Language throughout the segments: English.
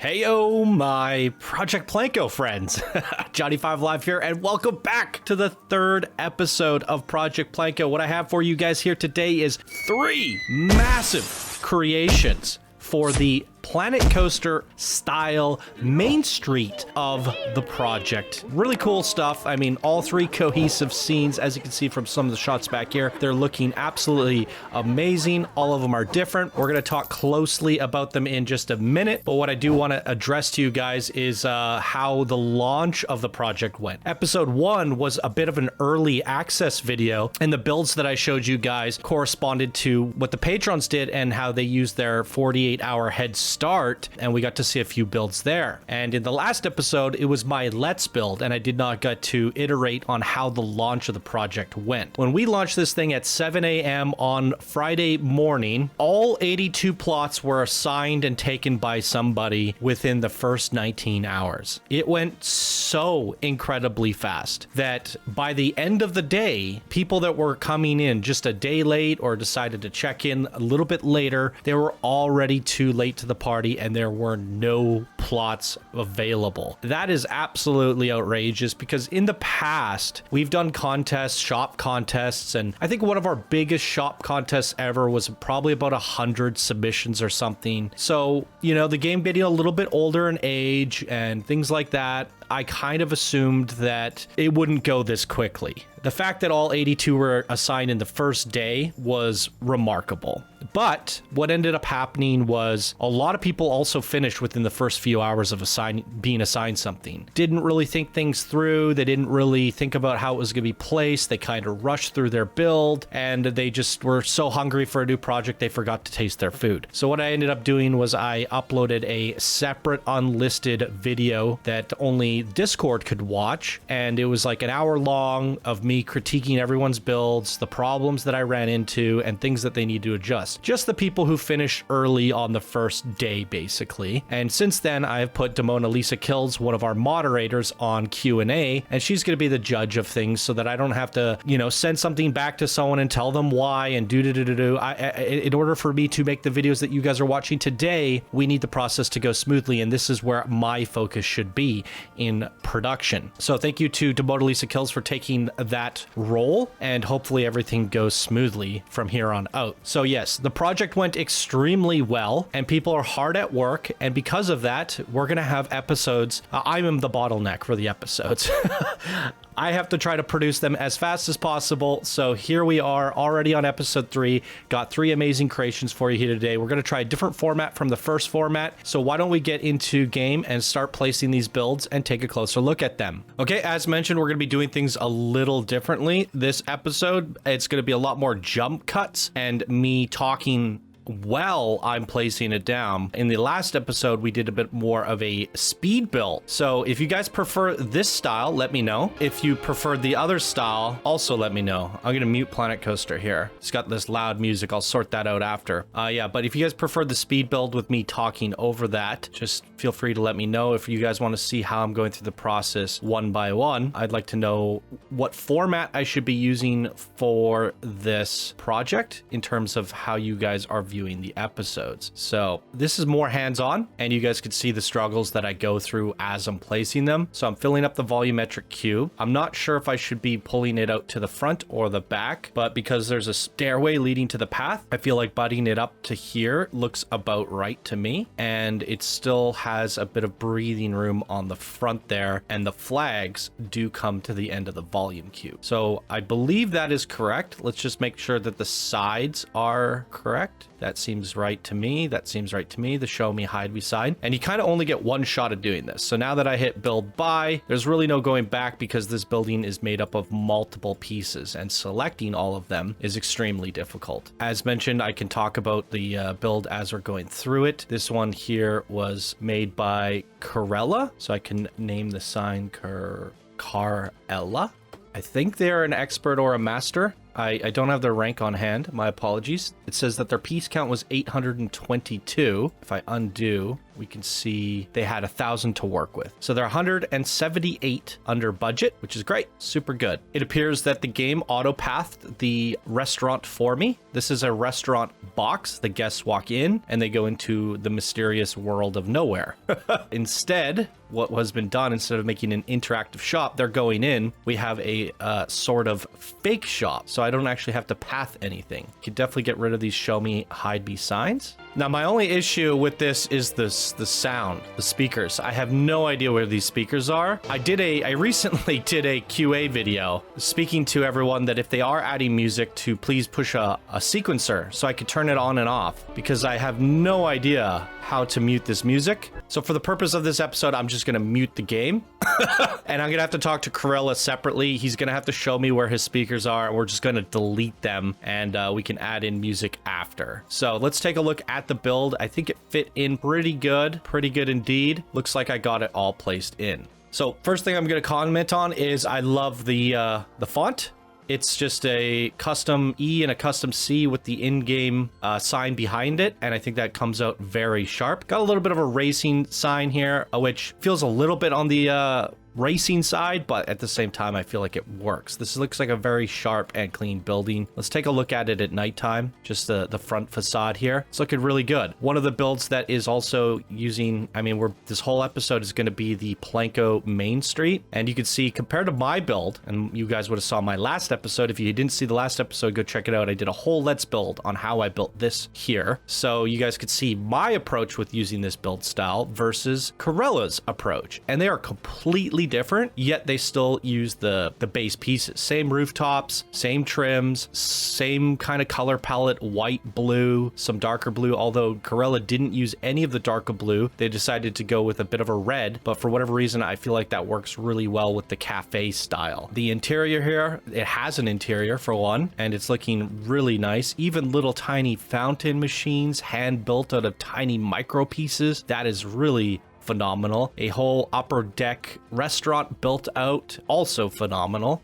Heyo, my Project PlanCo friends. JonnyFiveAlive here, and welcome back to the third episode of Project PlanCo. What I have for you guys here today is 3 massive creations for the Planet Coaster style Main Street of the project. Really cool stuff. I mean, all 3 cohesive scenes, as you can see from some of the shots back here, they're looking absolutely amazing. All of them are different. We're going to talk closely about them in just a minute, but what I do want to address to you guys is how the launch of the project went. Episode 1 was a bit of an early access video, and the builds that I showed you guys corresponded to what the patrons did and how they used their 48-hour head start, and we got to see a few builds there. And in the last episode, it was my Let's build, and I did not get to iterate on how the launch of the project went. When we launched this thing at 7 a.m. on Friday morning, all 82 plots were assigned and taken by somebody within the first 19 hours. It went so incredibly fast that by the end of the day, people that were coming in just a day late or decided to check in a little bit later, they were already too late to the party and there were no plots available. That is absolutely outrageous because in the past, we've done contests, shop contests, and I think one of our biggest shop contests ever was probably about 100 submissions or something. So, you know, the game getting a little bit older in age and things like that, I kind of assumed that it wouldn't go this quickly. The fact that all 82 were assigned in the first day was remarkable. But what ended up happening was a lot of people also finished within the first few hours of being assigned something. Didn't really think things through. They didn't really think about how it was going to be placed. They kind of rushed through their build and they just were so hungry for a new project they forgot to taste their food. So what I ended up doing was I uploaded a separate unlisted video that only Discord could watch, and it was like an hour long of me critiquing everyone's builds, the problems that I ran into, and things that they need to adjust. Just the people who finished early on the first day, basically. And since then, I've put Demona Lisa Kills, one of our moderators, on Q&A, and she's going to be the judge of things so that I don't have to, you know, send something back to someone and tell them why and do. In order for me to make the videos that you guys are watching today, we need the process to go smoothly, and this is where my focus should be in production. So thank you to Demona Lisa Kills for taking that role, and hopefully everything goes smoothly from here on out. So yes, the project went extremely well and people are hard at work, and because of that, we're gonna have episodes. I am the bottleneck for the episodes. I have to try to produce them as fast as possible. So here we are already on episode 3. Got 3 amazing creations for you here today. We're going to try a different format from the first format. So why don't we get into game and start placing these builds and take a closer look at them. Okay, as mentioned, we're going to be doing things a little differently. This episode, it's going to be a lot more jump cuts and me talking while I'm placing it down. In the last episode, we did a bit more of a speed build. So if you guys prefer this style, let me know. If you prefer the other style, also let me know. I'm gonna mute Planet Coaster here. It's got this loud music. I'll sort that out after. Yeah, but if you guys prefer the speed build with me talking over that, just feel free to let me know. If you guys want to see how I'm going through the process one by one, I'd like to know what format I should be using for this project in terms of how you guys are viewing the episodes. So this is more hands-on, and you guys can see the struggles that I go through as I'm placing them. So I'm filling up the volumetric cube. I'm not sure if I should be pulling it out to the front or the back, but because there's a stairway leading to the path, I feel like butting it up to here looks about right to me, and it still has a bit of breathing room on the front there, and the flags do come to the end of the volume cube. So I believe that is correct. Let's just make sure that the sides are correct. That seems right to me. That seems right to me. The show me, hide me side. And you kind of only get one shot of doing this. So now that I hit build by, there's really no going back because this building is made up of multiple pieces and selecting all of them is extremely difficult. As mentioned, I can talk about the build as we're going through it. This one here was made by Carella. So I can name the sign Carella. I think they're an expert or a master. I don't have their rank on hand. My apologies. It says that their piece count was 822. If I undo, we can see they had 1,000 to work with. So they're 178 under budget, which is great. Super good. It appears that the game auto-pathed the restaurant for me. This is a restaurant box. The guests walk in and they go into the mysterious world of nowhere. Instead, what has been done, instead of making an interactive shop, they're going in, we have a sort of fake shop. So I don't actually have to path anything. You could definitely get rid of these show me, hide me signs. Now, my only issue with this is the sound, the speakers. I have no idea where these speakers are. I recently did a QA video speaking to everyone that if they are adding music to please push a sequencer so I could turn it on and off, because I have no idea how to mute this music. So for the purpose of this episode, I'm just going to mute the game. And I'm going to have to talk to Carella separately. He's going to have to show me where his speakers are. We're just going to delete them and we can add in music after. So let's take a look at the build. I think it fit in pretty good indeed. Looks like I got it all placed in. So first thing I'm going to comment on is I love the font. It's just a custom E and a custom C with the in-game sign behind it, and I think that comes out very sharp. Got a little bit of a racing sign here, which feels a little bit on the racing side, but at the same time I feel like it works. This looks like a very sharp and clean building. Let's take a look at it at nighttime. Just the front facade here. It's looking really good. One of the builds that is also using, this whole episode is going to be the PlanCo Mainstreet, and you can see compared to my build, and you guys would have saw my last episode. If you didn't see the last episode, go check it out. I did a whole let's build on how I built this here, so you guys could see my approach with using this build style versus Carella's approach, and they are completely different, yet they still use the base pieces. Same rooftops, same trims, same kind of color palette, white, blue, some darker blue, although Carella didn't use any of the darker blue. They decided to go with a bit of a red, but for whatever reason, I feel like that works really well with the cafe style. The interior here, it has an interior for one, and it's looking really nice. Even little tiny fountain machines, hand built out of tiny micro pieces. That is really phenomenal. A whole upper deck restaurant built out, also phenomenal.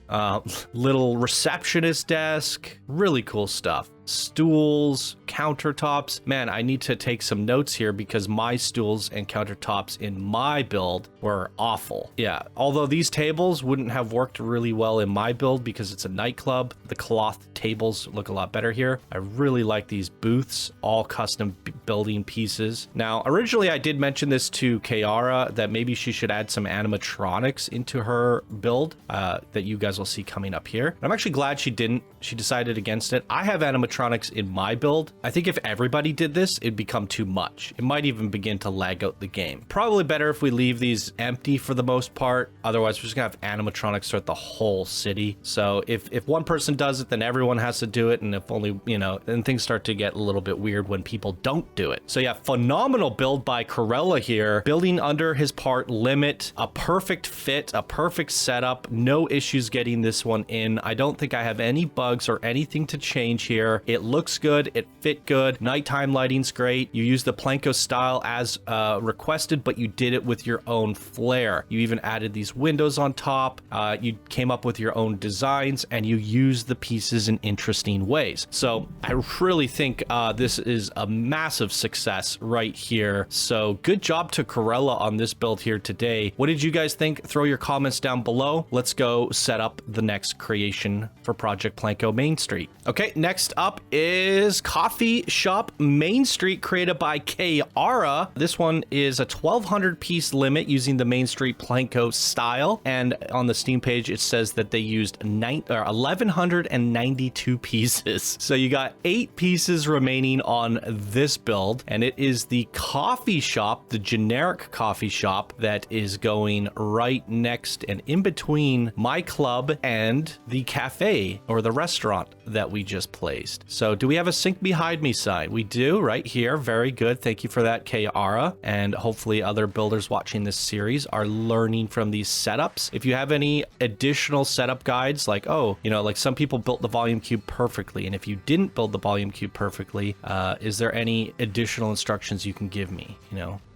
Little receptionist desk, really cool stuff. Stools, countertops. Man, I need to take some notes here because my stools and countertops in my build were awful. Yeah, although these tables wouldn't have worked really well in my build because it's a nightclub, the cloth tables look a lot better here. I really like these booths, all custom building pieces. Now, originally I did mention this to Kayara that maybe she should add some animatronics into her build that you guys will see coming up here. I'm actually glad she didn't. She decided against it. I have animatronics in my build. I think if everybody did this, it'd become too much. It might even begin to lag out the game. Probably better if we leave these empty for the most part. Otherwise, we're just gonna have animatronics throughout the whole city. So if one person does it, then everyone has to do it. And if only, then things start to get a little bit weird when people don't do it. So yeah, phenomenal build by Carella here. Building under his part limit, a perfect fit, a perfect setup. No issues getting this one in. I don't think I have any bugs or anything to change here. It looks good. It fit good. Nighttime lighting's great. You use the PlanCo style as requested, but you did it with your own flair. You even added these windows on top. You came up with your own designs and you used the pieces in interesting ways. So I really think this is a massive success right here. So good job to Carella on this build here today. What did you guys think? Throw your comments down below. Let's go set up the next creation for Project PlanCo Mainstreet. Okay, next up is Coffee Shop Mainstreet, created by Kayara. This one is a 1,200 piece limit using the Mainstreet PlanCo style, and on the Steam page it says that they used 1,192 pieces. So you got 8 pieces remaining on this build, and it is the coffee shop, the generic coffee shop that is going right next and in between my club and the cafe or the restaurant that we just placed. So do we have a sink behind me sign? We do right here. Very good. Thank you for that, Kayara. And hopefully other builders watching this series are learning from these setups. If you have any additional setup guides, like, like some people built the volume cube perfectly, and if you didn't build the volume cube perfectly, is there any additional instructions you can give me?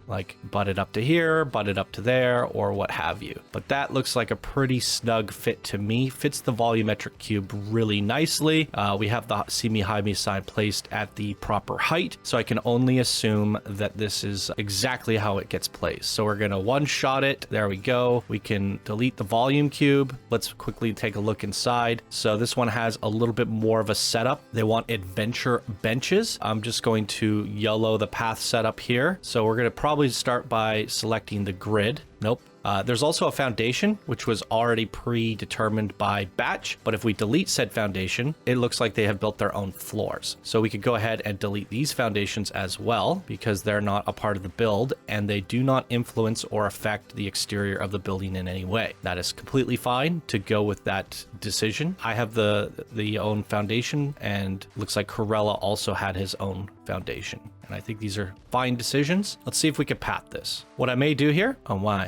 like butt it up to here, butt it up to there, or what have you. But that looks like a pretty snug fit to me. Fits the volumetric cube really nicely. We have the see me hide me sign placed at the proper height, so I can only assume that this is exactly how it gets placed. So we're gonna one-shot it. There we go. We can delete the volume cube. Let's quickly take a look inside. So this one has a little bit more of a setup. They want adventure benches. I'm just going to YOLO the path setup here. So we're gonna probably start by selecting the grid. Nope. There's also a foundation, which was already predetermined by batch. But if we delete said foundation, it looks like they have built their own floors. So we could go ahead and delete these foundations as well, because they're not a part of the build and they do not influence or affect the exterior of the building in any way. That is completely fine to go with that decision. I have the own foundation, and looks like Carella also had his own foundation. And I think these are fine decisions. Let's see if we can path this. What I may do here,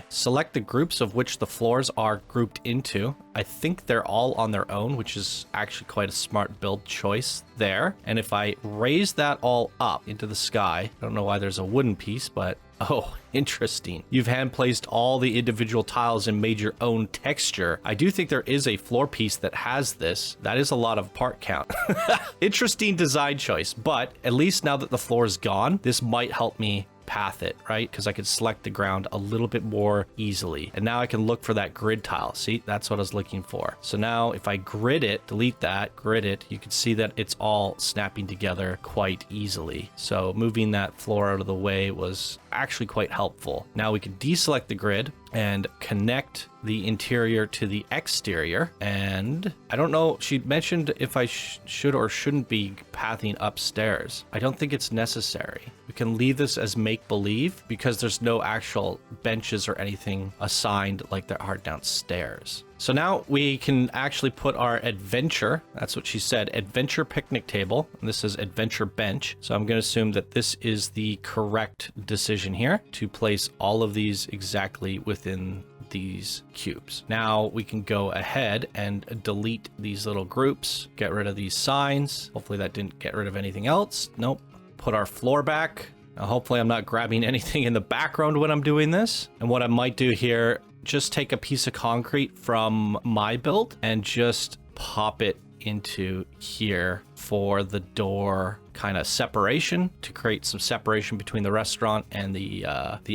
select the groups of which the floors are grouped into. I think they're all on their own, which is actually quite a smart build choice there. And if I raise that all up into the sky, I don't know why there's a wooden piece, but oh, interesting. You've hand placed all the individual tiles and made your own texture. I do think there is a floor piece that has this. That is a lot of part count. Interesting design choice, but at least now that the floor is gone, this might help me path it, right? Because I could select the ground a little bit more easily. And now I can look for that grid tile. See, that's what I was looking for. So now if I grid it, delete that, grid it, you can see that it's all snapping together quite easily. So moving that floor out of the way was actually quite helpful. Now we can deselect the grid and connect the interior to the exterior. And I don't know, she mentioned if I should or shouldn't be pathing upstairs. I don't think it's necessary. We can leave this as make-believe because there's no actual benches or anything assigned like there are downstairs. So now we can actually put our adventure, that's what she said, adventure picnic table. And this is adventure bench. So I'm going to assume that this is the correct decision here to place all of these exactly within these cubes. Now we can go ahead and delete these little groups, get rid of these signs. Hopefully that didn't get rid of anything else. Nope. Put our floor back. Now, hopefully I'm not grabbing anything in the background when I'm doing this. And what I might do here, just take a piece of concrete from my build and just pop it into here for the door kind of separation, to create some separation between the restaurant and the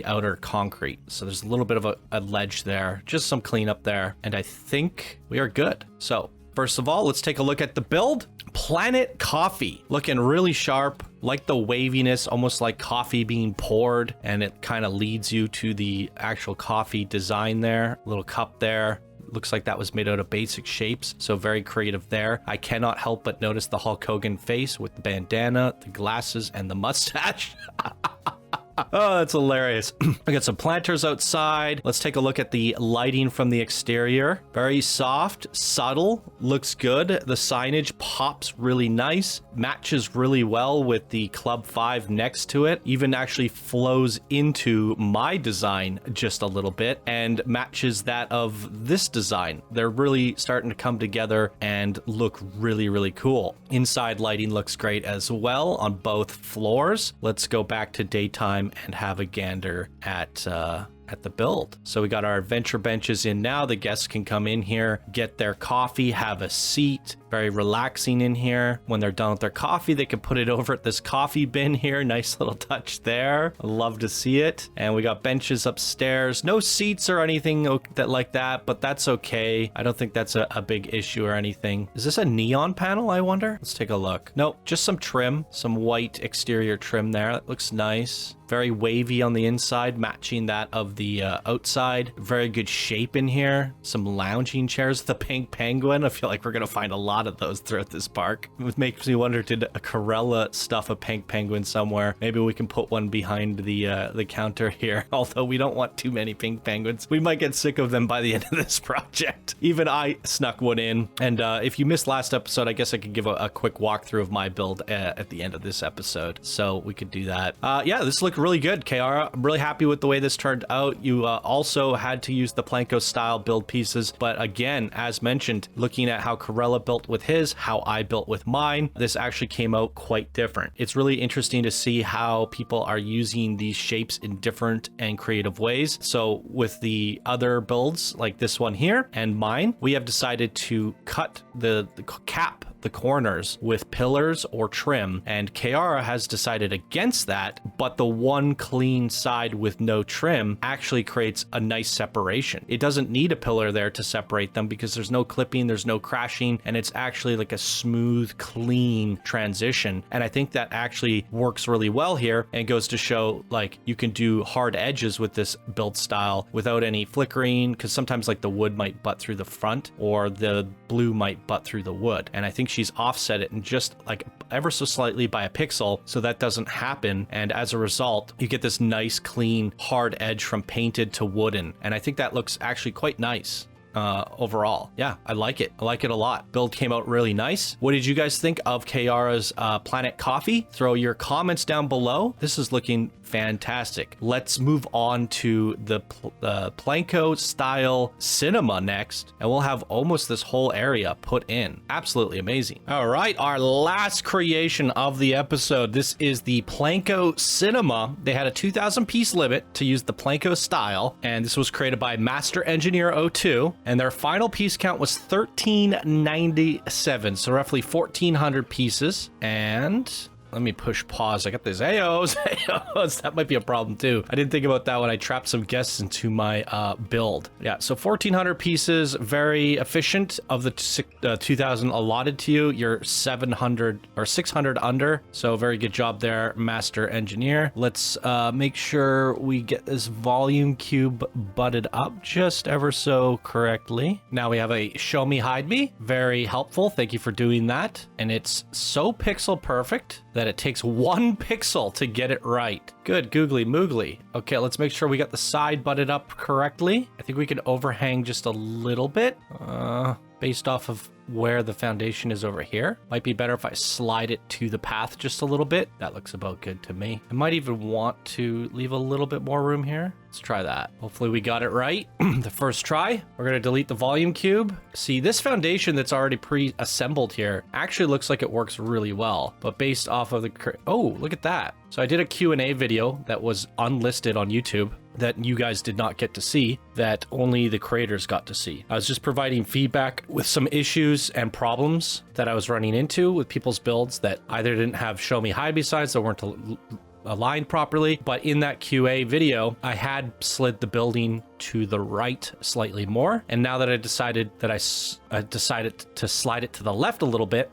outer concrete. So there's a little bit of a ledge there, just some cleanup there, and I think we are good. So first of all, let's take a look at the build. Planet Coffee, looking really sharp, like the waviness, almost like coffee being poured, and it kind of leads you to the actual coffee design there. Little cup there. Looks like that was made out of basic shapes, so very creative there. I cannot help but notice the Hulk Hogan face with the bandana, the glasses, and the mustache. Oh, that's hilarious. I got some planters outside. Let's take a look at the lighting from the exterior. Very soft, subtle, looks good. The signage pops really nice, matches really well with the Club 5 next to it, even actually flows into my design just a little bit and matches that of this design. They're really starting to come together and look really, really cool. Inside lighting looks great as well on both floors. Let's go back to daytime and have a gander at the build. So we got our adventure benches in now. The guests can come in here, get their coffee, have a seat. Very relaxing in here. When they're done with their coffee, they can put it over at this coffee bin here. Nice little touch there. I love to see it. And we got benches upstairs. No seats or anything like that, but that's okay. I don't think that's a big issue or anything. Is this a neon panel, I wonder? Let's take a look. Nope, just some trim, some white exterior trim there. That looks nice. Very wavy on the inside, matching that of the outside. Very good shape in here. Some lounging chairs. The pink penguin. I feel like we're going to find a lot of those throughout this park. It makes me wonder, did a Carella stuff a pink penguin somewhere? Maybe we can put one behind the counter here. Although we don't want too many pink penguins. We might get sick of them by the end of this project. Even I snuck one in. And if you missed last episode, I guess I could give a quick walkthrough of my build at the end of this episode. So we could do that. Yeah, this looked really good, Kayara. I'm really happy with the way this turned out. out, you also had to use the PlanCo style build pieces. But again, as mentioned, looking at how Carella built with his, how I built with mine, this actually came out quite different. It's really interesting to see how people are using these shapes in different and creative ways. So with the other builds like this one here and mine, we have decided to cut the cap the corners with pillars or trim, and Kayara has decided against that, but the one clean side with no trim actually creates a nice separation. It doesn't need a pillar there to separate them because there's no clipping, there's no crashing, and it's actually like a smooth, clean transition. And I think that actually works really well here and goes to show like you can do hard edges with this build style without any flickering, because sometimes like the wood might butt through the front or the blue might butt through the wood. And I think she's offset it and just like ever so slightly by a pixel so that doesn't happen, and as a result you get this nice clean hard edge from painted to wooden, and I think that looks actually quite nice. Overall, yeah, I like it. I like it a lot. Build came out really nice. What did you guys think of Kayara's Planet Coffee? Throw your comments down below. This is looking fantastic. Let's move on to the PlanCo style cinema next, and we'll have almost this whole area put in. Absolutely amazing. All right, our last creation of the episode. This is the PlanCo cinema. They had a 2,000 piece limit to use the PlanCo style, and this was created by Master Engineer 02. And their final piece count was 1397, so roughly 1,400 pieces. And let me push pause. I got these AOs. That might be a problem too. I didn't think about that when I trapped some guests into my build. Yeah, so 1,400 pieces, very efficient. Of the 2,000 allotted to you, you're 700 or 600 under. So very good job there, Master Engineer. Let's make sure we get this volume cube butted up just ever so correctly. Now we have a show me, hide me. Very helpful. Thank you for doing that. And it's so pixel perfect that it takes 1 pixel to get it right. Good googly moogly. Okay, let's make sure we got the side butted up correctly. I think we can overhang just a little bit based off of where the foundation is over here. Might be better if I slide it to the path just a little bit. That looks about good to me. I might even want to leave a little bit more room here. Let's try that. Hopefully we got it right the first try. We're going to delete the volume cube. See, this foundation that's already pre-assembled here actually looks like it works really well, but based off of the... Oh, look at that. So I did a Q&A video that was unlisted on YouTube that you guys did not get to see, that only the creators got to see. I was just providing feedback with some issues and problems that I was running into with people's builds that either didn't have show me, hide me sides that weren't aligned properly. But in that QA video, I had slid the building to the right slightly more. And now that I decided that I decided to slide it to the left a little bit,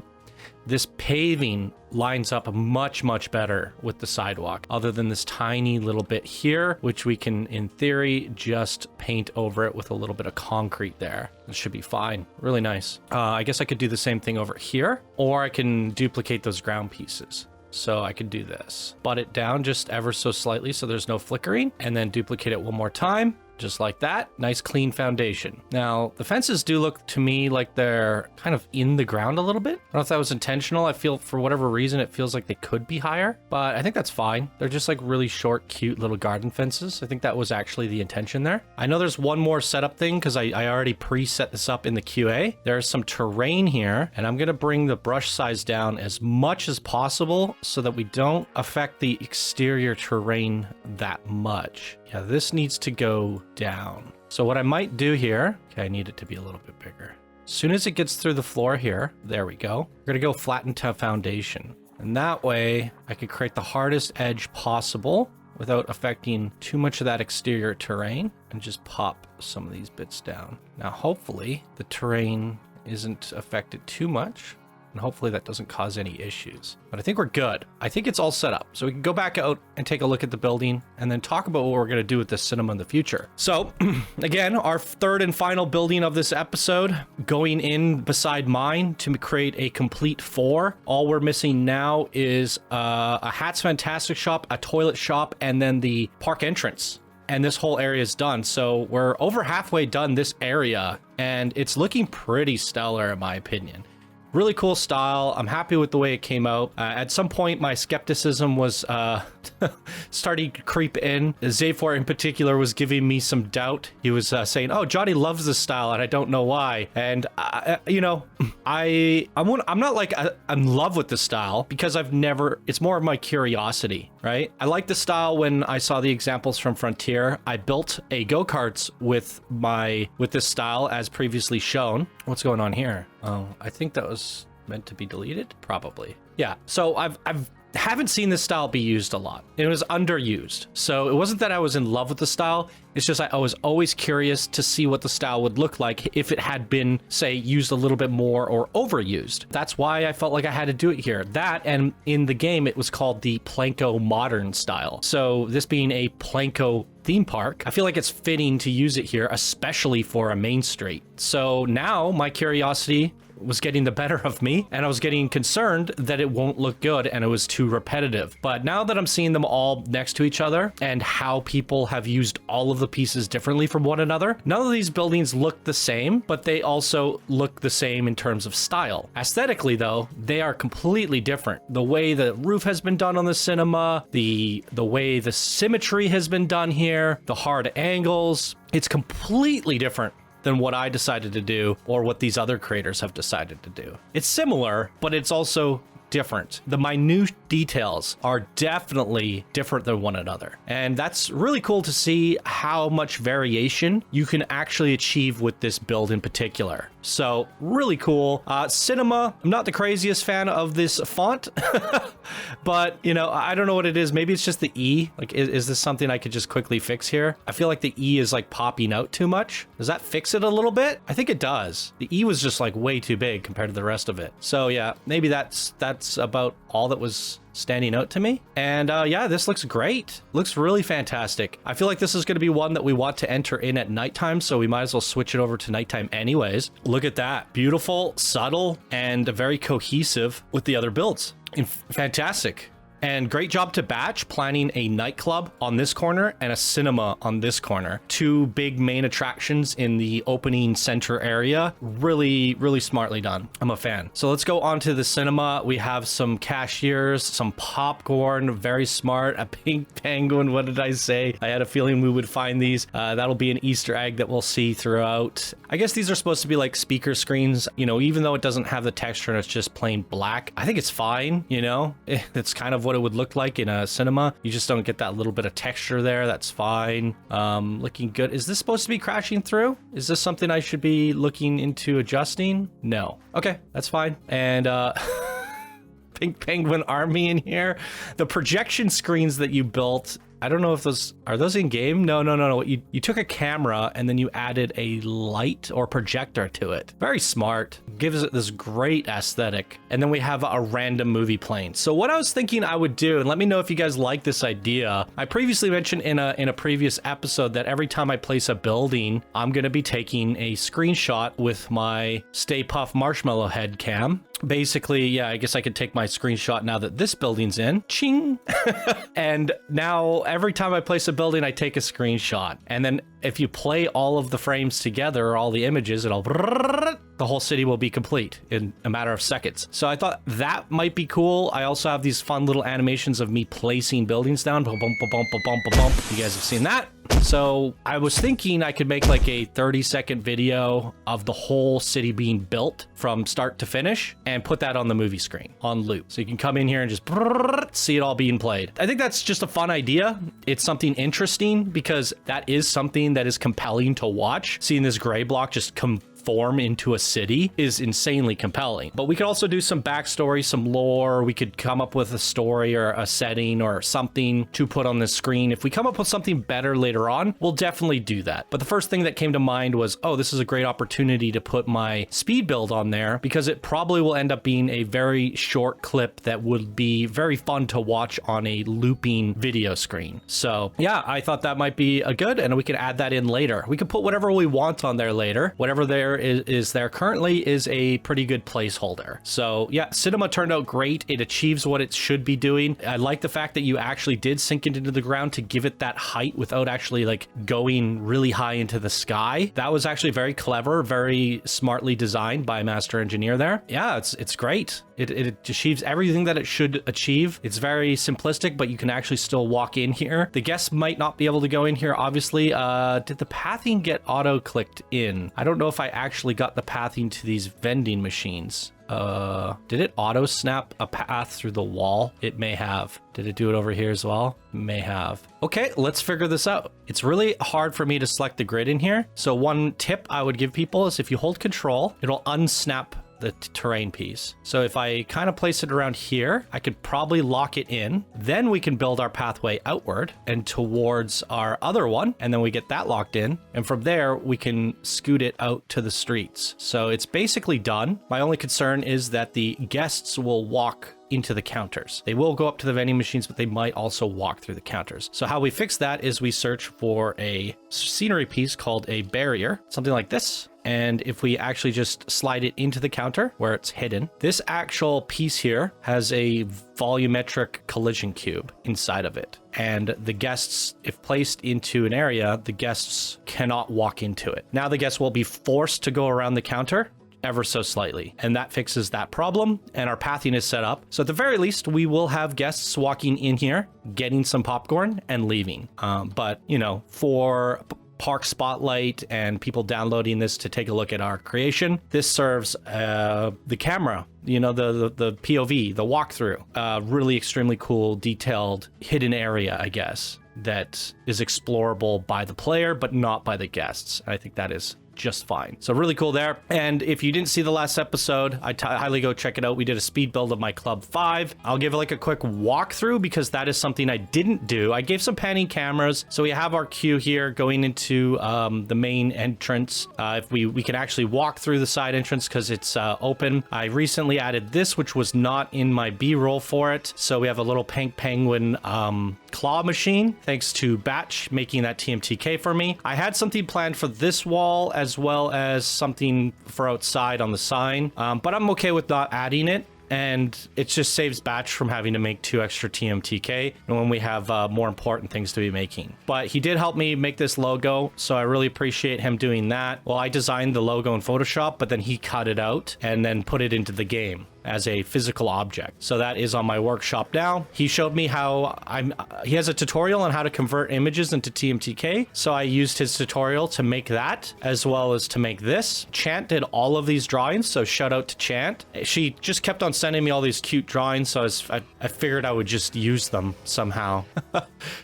this paving lines up much, much better with the sidewalk, other than this tiny little bit here, which we can, in theory, just paint over it with a little bit of concrete there. It should be fine. Really nice. I guess I could do the same thing over here, or I can duplicate those ground pieces. So I could do this. Butt it down just ever so slightly so there's no flickering, and then duplicate it one more time. Just like that. Nice clean foundation. Now, the fences do look to me like they're kind of in the ground a little bit. I don't know if that was intentional. I feel for whatever reason, it feels like they could be higher, but I think that's fine. They're just like really short, cute little garden fences. I think that was actually the intention there. I know there's one more setup thing because I already preset this up in the QA. There's some terrain here, and I'm going to bring the brush size down as much as possible so that we don't affect the exterior terrain that much. Yeah, this needs to go down. So what I might do here, okay, I need it to be a little bit bigger. As soon as it gets through the floor here, there we go. We're gonna go flatten to foundation. And that way I could create the hardest edge possible without affecting too much of that exterior terrain, and just pop some of these bits down. Now, hopefully the terrain isn't affected too much, and hopefully that doesn't cause any issues. But I think we're good. I think it's all set up. So we can go back out and take a look at the building and then talk about what we're going to do with this cinema in the future. So again, our third and final building of this episode, going in beside mine to create a complete 4. All we're missing now is a Hats Fantastic shop, a toilet shop, and then the park entrance. And this whole area is done. So we're over halfway done this area, and it's looking pretty stellar in my opinion. Really cool style. I'm happy with the way it came out. At some point, my skepticism was starting to creep in. Zaphor in particular was giving me some doubt. He was saying, oh, Johnny loves this style and I don't know why. And you know, I'm not like I'm in love with the style because it's more of my curiosity, right? I like the style when I saw the examples from Frontier. I built a go-karts with this style as previously shown. What's going on here? Oh, I think that was meant to be deleted, probably. Yeah, so I've haven't seen this style be used a lot. It was underused. So it wasn't that I was in love with the style. It's just I was always curious to see what the style would look like if it had been, say, used a little bit more or overused. That's why I felt like I had to do it here. That, and in the game, it was called the PlanCo Modern style. So this being a PlanCo theme park, I feel like it's fitting to use it here, especially for a Mainstreet. So now my curiosity was getting the better of me, and I was getting concerned that it won't look good and it was too repetitive. But now that I'm seeing them all next to each other and how people have used all of the pieces differently from one another, none of these buildings look the same, but they also look the same in terms of style. Aesthetically, though, they are completely different. The way the roof has been done on the cinema, the way the symmetry has been done here, the hard angles, it's completely different than what I decided to do or what these other creators have decided to do. It's similar, but it's also different. The minute details are definitely different than one another. And that's really cool to see how much variation you can actually achieve with this build in particular. So really cool. Cinema, I'm not the craziest fan of this font, but you know, I don't know what it is. Maybe it's just the E. Like, is this something I could just quickly fix here? I feel like the E is like popping out too much. Does that fix it a little bit? I think it does. The E was just like way too big compared to the rest of it. So yeah, maybe that's about all that was standing out to me. And yeah, this looks great. Looks really fantastic. I feel like this is going to be one that we want to enter in at nighttime, so we might as well switch it over to nighttime anyways. Look at that. Beautiful, subtle, and very cohesive with the other builds. Fantastic. And great job to Batch planning a nightclub on this corner and a cinema on this corner. Two big main attractions in the opening center area. Really, really smartly done. I'm a fan. So let's go on to the cinema. We have some cashiers, some popcorn, very smart, a pink penguin. What did I say? I had a feeling we would find these. That'll be an Easter egg that we'll see throughout. I guess these are supposed to be like speaker screens, you know, even though it doesn't have the texture and it's just plain black. I think it's fine, you know, it's kind of what it would look like in a cinema. You just don't get that little bit of texture there. That's fine. Looking good. Is this supposed to be crashing through? Is this something I should be looking into adjusting? No. Okay, that's fine. And Pink Penguin Army in here. The projection screens that you built, I don't know if those are those in game. No. You took a camera and then you added a light or projector to it. Very smart. Gives it this great aesthetic. And then we have a random movie playing. So what I was thinking I would do, and let me know if you guys like this idea. I previously mentioned in a previous episode that every time I place a building, I'm going to be taking a screenshot with my Stay Puft Marshmallow Head cam. Basically, yeah, I guess I could take my screenshot now that this building's in. Ching! And now every time I place a building, I take a screenshot. And then if you play all of the frames together, or all the images, the whole city will be complete in a matter of seconds. So I thought that might be cool. I also have these fun little animations of me placing buildings down. Bump, bump, bump, bump, bump, bump. You guys have seen that. So I was thinking I could make like a 30-second video of the whole city being built from start to finish and put that on the movie screen on loop. So you can come in here and just see it all being played. I think that's just a fun idea. It's something interesting because that is something that is compelling to watch. Seeing this gray block just form into a city is insanely compelling. But we could also do some backstory, some lore. We could come up with a story or a setting or something to put on the screen. If we come up with something better later on, we'll definitely do that. But the first thing that came to mind was, oh, this is a great opportunity to put my speed build on there because it probably will end up being a very short clip that would be very fun to watch on a looping video screen. So yeah, I thought that might be a good, and we can add that in later. We could put whatever we want on there later. Whatever there is there currently is a pretty good placeholder. So yeah, cinema turned out great. It achieves what it should be doing. I like the fact that you actually did sink it into the ground to give it that height without actually like going really high into the sky. That was actually very clever, very smartly designed by Master Engineer there. Yeah, it's great. It achieves everything that it should achieve. It's very simplistic, but you can actually still walk in here. The guests might not be able to go in here, obviously. Did the pathing get auto-clicked in? I don't know if I actually got the pathing to these vending machines. Did it auto snap a path through the wall? It may have. Did it do it over here as well? May have. Okay, let's figure this out. It's really hard for me to select the grid in here. So one tip I would give people is if you hold control, it'll unsnap the terrain piece. So if I kind of place it around here, I could probably lock it in. Then we can build our pathway outward and towards our other one. And then we get that locked in. And from there, we can scoot it out to the streets. So it's basically done. My only concern is that the guests will walk into the counters. They will go up to the vending machines, but they might also walk through the counters. So how we fix that is we search for a scenery piece called a barrier, something like this. And if we actually just slide it into the counter where it's hidden, this actual piece here has a volumetric collision cube inside of it. And the guests, if placed into an area, the guests cannot walk into it. Now the guests will be forced to go around the counter ever so slightly, and that fixes that problem, and our pathing is set up. So at the very least, we will have guests walking in here, getting some popcorn and leaving. But, you know, for Park Spotlight and people downloading this to take a look at our creation, this serves the camera, you know, the POV, the walkthrough, really extremely cool, detailed, hidden area, I guess, that is explorable by the player, but not by the guests. I think that is just fine. So really cool there. And if you didn't see the last episode, I highly go check it out. We did a speed build of my Club 5. I'll give like a quick walkthrough because that is something I didn't do. I gave some panning cameras. So we have our queue here going into the main entrance. If we can actually walk through the side entrance because it's open. I recently added this, which was not in my B-roll for it. So we have a little pink penguin claw machine, thanks to Batch making that TMTK for me. I had something planned for this wall as well as something for outside on the sign, but I'm okay with not adding it. And it just saves Batch from having to make 2 extra TMTK and when we have more important things to be making. But he did help me make this logo, so I really appreciate him doing that. Well, I designed the logo in Photoshop, but then he cut it out and then put it into the game as a physical object. So that is on my workshop now. He showed me how he has a tutorial on how to convert images into TMTK. So I used his tutorial to make that as well as to make this. Chant did all of these drawings. So shout out to Chant. She just kept on sending me all these cute drawings. So I figured I would just use them somehow.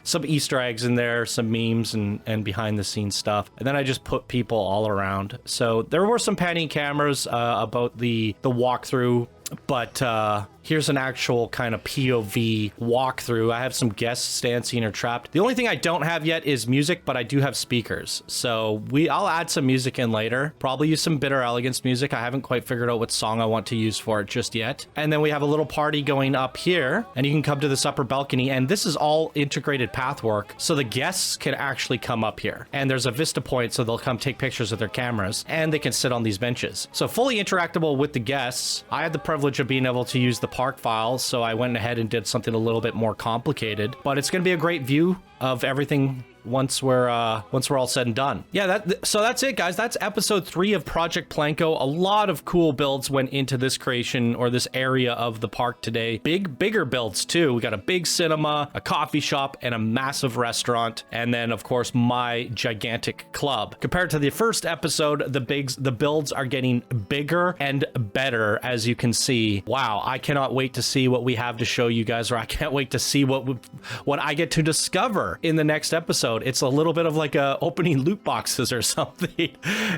Some Easter eggs in there, some memes and behind the scenes stuff. And then I just put people all around. So there were some panning cameras about the walkthrough. But here's an actual kind of POV walkthrough. I have some guests dancing or trapped. The only thing I don't have yet is music, but I do have speakers. So I'll add some music in later. Probably use some Bitter Elegance music. I haven't quite figured out what song I want to use for it just yet. And then we have a little party going up here, and you can come to this upper balcony, and this is all integrated path work. So the guests can actually come up here. And there's a vista point, so they'll come take pictures with their cameras, and they can sit on these benches. So fully interactable with the guests. I had the privilege of being able to use the park files, so I went ahead and did something a little bit more complicated, but it's going to be a great view of everything once we're all said and done. Yeah, so that's it, guys. That's episode 3 of Project PlanCo. A lot of cool builds went into this creation or this area of the park today. Bigger builds too. We got a big cinema, a coffee shop, and a massive restaurant, and then of course my gigantic club. Compared to the first episode, the builds are getting bigger and better, as you can see. Wow, I cannot wait to see what we have to show you guys, or I can't wait to see what I get to discover in the next episode. It's a little bit of like opening loot boxes or something.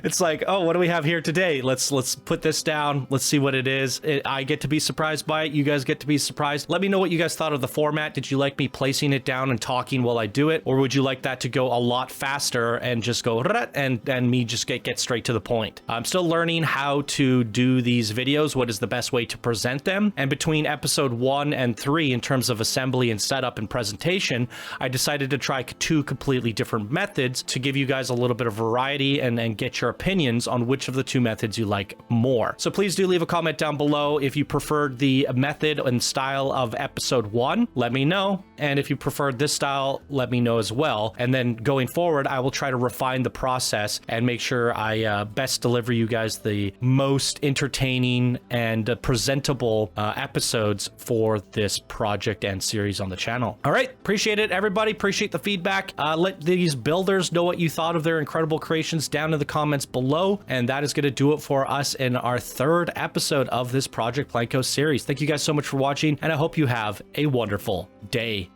It's like, oh, what do we have here today? Let's put this down. Let's see what it is. I get to be surprised by it. You guys get to be surprised. Let me know what you guys thought of the format. Did you like me placing it down and talking while I do it? Or would you like that to go a lot faster and just go and me just get straight to the point? I'm still learning how to do these videos. What is the best way to present them? And between episode 1 and 3, in terms of assembly and setup and presentation, I decided to try 2 completely completely different methods to give you guys a little bit of variety and get your opinions on which of the two methods you like more. So please do leave a comment down below. If you preferred the method and style of episode 1, let me know. And if you preferred this style, let me know as well. And then going forward, I will try to refine the process and make sure I best deliver you guys the most entertaining and presentable episodes for this project and series on the channel. All right, appreciate it, everybody. Appreciate the feedback. Let these builders know what you thought of their incredible creations down in the comments below. And that is going to do it for us in our 3rd episode of this Project PlanCo series. Thank you guys so much for watching, and I hope you have a wonderful day.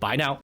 Bye now.